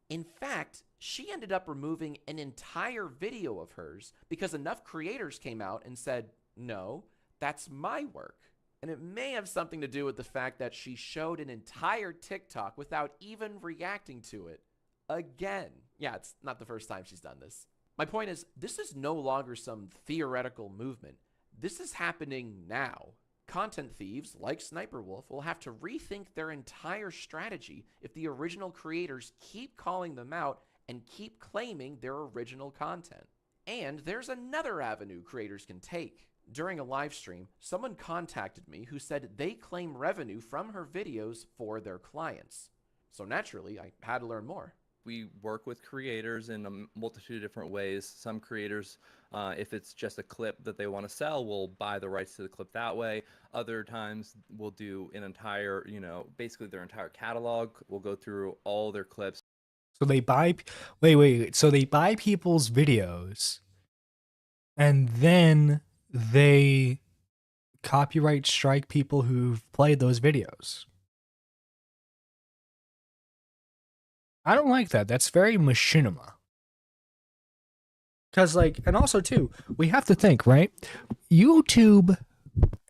In fact, she ended up removing an entire video of hers because enough creators came out and said, no, that's my work. And it may have something to do with the fact that she showed an entire TikTok without even reacting to it again. Yeah, it's not the first time she's done this. My point is, this is no longer some theoretical movement. This is happening now. Content thieves like Sniper Wolf will have to rethink their entire strategy if the original creators keep calling them out and keep claiming their original content. And there's another avenue creators can take. During a live stream, someone contacted me who said they claim revenue from her videos for their clients. So naturally, I had to learn more. We work with creators in a multitude of different ways. Some creators, if it's just a clip that they want to sell, will buy the rights to the clip that way. Other times we'll do an entire, basically their entire catalog. We'll go through all their clips. So they buy, wait. So they buy people's videos and then they copyright strike people who've played those videos. I don't like that. That's very machinima. Because, and also, too, we have to think, right? YouTube,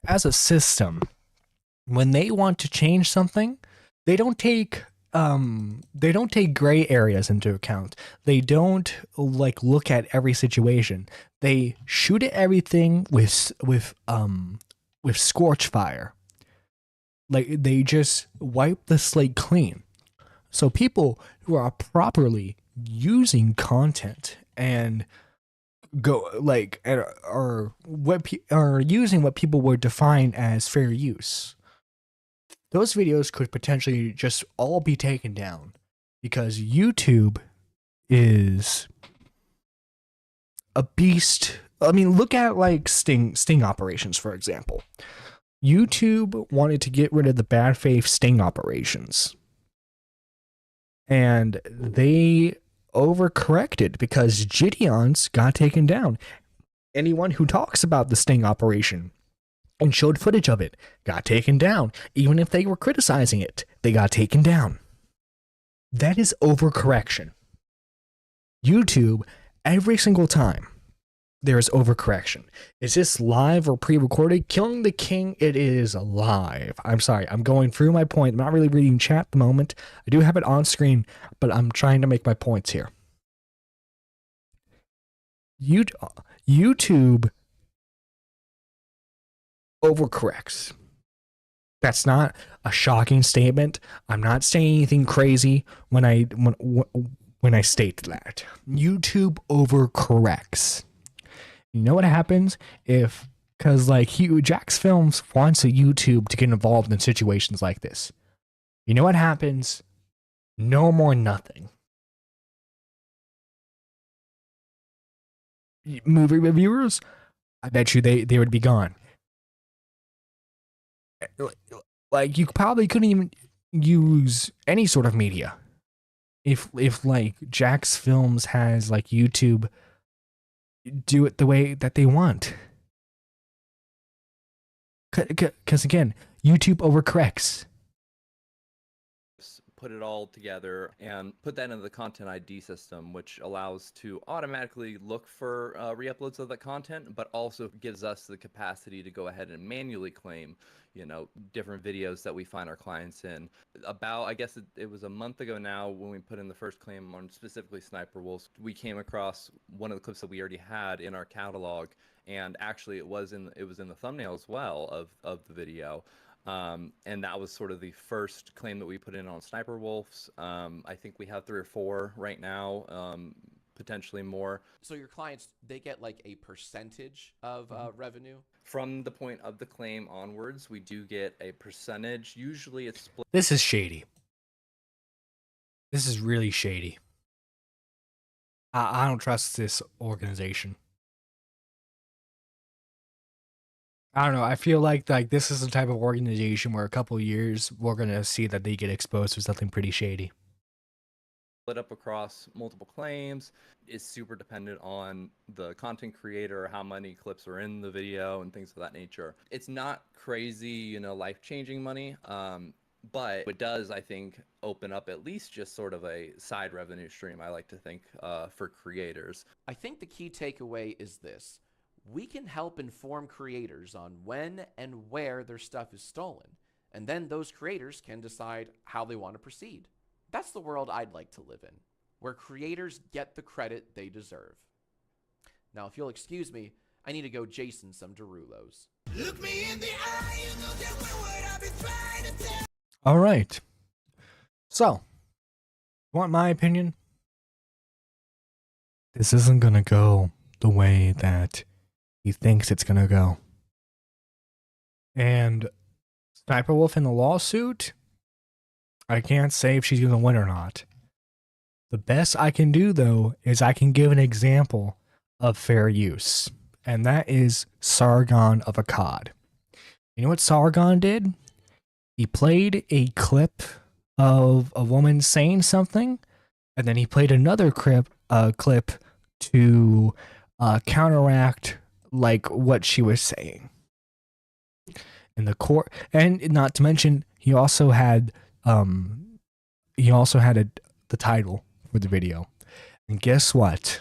as a system, when they want to change something, they don't take gray areas into account. They don't, look at every situation. They shoot at everything with scorch fire. They just wipe the slate clean. So people who are properly using content and are using what people would define as fair use, those videos could potentially just all be taken down because YouTube is a beast. I mean, look at sting operations, for example. YouTube wanted to get rid of the bad faith sting operations. And they overcorrected because Gideon's got taken down. Anyone who talks about the sting operation and showed footage of it got taken down. Even if they were criticizing it, they got taken down. That is overcorrection. YouTube, every single time, there is overcorrection. Is this live or pre-recorded? Killing the King, it is live. I'm sorry, I'm going through my point. I'm not really reading chat at the moment. I do have it on screen, but I'm trying to make my points here. YouTube overcorrects. That's not a shocking statement. I'm not saying anything crazy when I state that. YouTube overcorrects. You know what happens if, because Jackfilms wants a YouTube to get involved in situations like this. You know what happens? No more nothing. Movie reviewers, I bet you they would be gone. You probably couldn't even use any sort of media if like Jackfilms has like YouTube do it the way that they want. Because again, YouTube overcorrects. Put it all together and put that into the content ID system, which allows to automatically look for re-uploads of the content, but also gives us the capacity to go ahead and manually claim, different videos that we find our clients in. I guess it was a month ago now when we put in the first claim on specifically Sniper Wolves, we came across one of the clips that we already had in our catalog, and actually it was in the thumbnail as well of the video. And that was sort of the first claim that we put in on Sniper Wolves. I think we have 3 or 4 right now, potentially more. So your clients, they get like a percentage of revenue? From the point of the claim onwards, we do get a percentage. Usually it's split. This is shady. This is really shady. I don't trust this organization. I don't know. I feel like this is the type of organization where a couple of years we're gonna see that they get exposed for something pretty shady. Split up across multiple claims. Is super dependent on the content creator, how many clips are in the video, and things of that nature. It's not crazy, life-changing money, but it does, I think, open up at least just sort of a side revenue stream, I like to think, for creators. I think the key takeaway is this. We can help inform creators on when and where their stuff is stolen, and then those creators can decide how they want to proceed. That's the world I'd like to live in, where creators get the credit they deserve. Now, if you'll excuse me, I need to go Jason some Derulos. Look me in the eye, you know that what I've been trying to tell. All right. So, want my opinion? This isn't gonna go the way that he thinks it's gonna go. And Sniper Wolf in the lawsuit, I can't say if she's gonna win or not. The best I can do, though, is I can give an example of fair use, and that is Sargon of Akkad. You know what Sargon did? He played a clip of a woman saying something, and then he played another clip to counteract like what she was saying. In the court, and not to mention, he also had the title for the video. And guess what?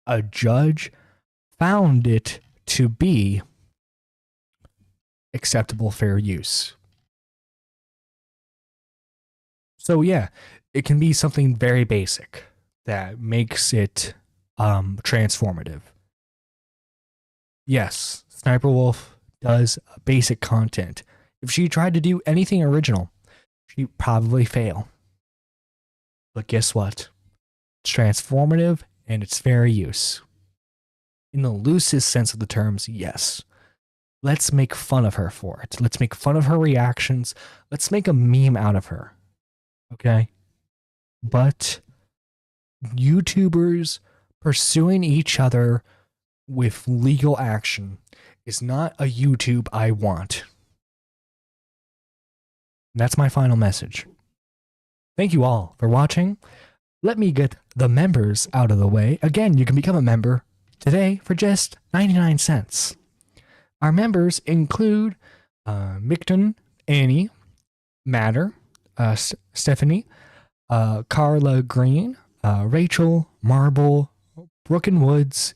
A judge found it to be acceptable fair use. So yeah, it can be something very basic that makes it transformative. Yes, Sniper Wolf does basic content. If she tried to do anything original, she'd probably fail. But guess what? It's transformative and it's fair use. In the loosest sense of the terms, yes. Let's make fun of her for it. Let's make fun of her reactions. Let's make a meme out of her. Okay? But YouTubers pursuing each other with legal action is not a YouTube I want. And that's my final message. Thank you all for watching. Let me get the members out of the way. Again, you can become a member today for just 99 cents. Our members include Micton, Annie, Matter, Stephanie, Carla Green, Rachel, Marble, Brooke and Woods,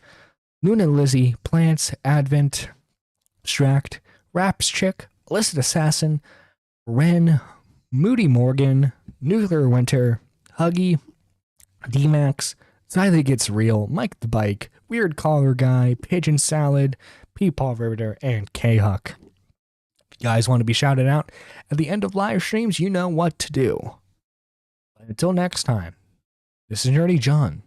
Luna Lizzie, Plants, Advent, Stract, Raps Chick, Illicit Assassin, Ren, Moody Morgan, Nuclear Winter, Huggy, D-Max, Xylee Gets Real, Mike the Bike, Weird Collar Guy, Pigeon Salad, P-Paul Riveter, and K-Huck. If you guys want to be shouted out at the end of live streams, you know what to do. But until next time, this is Nerdy John.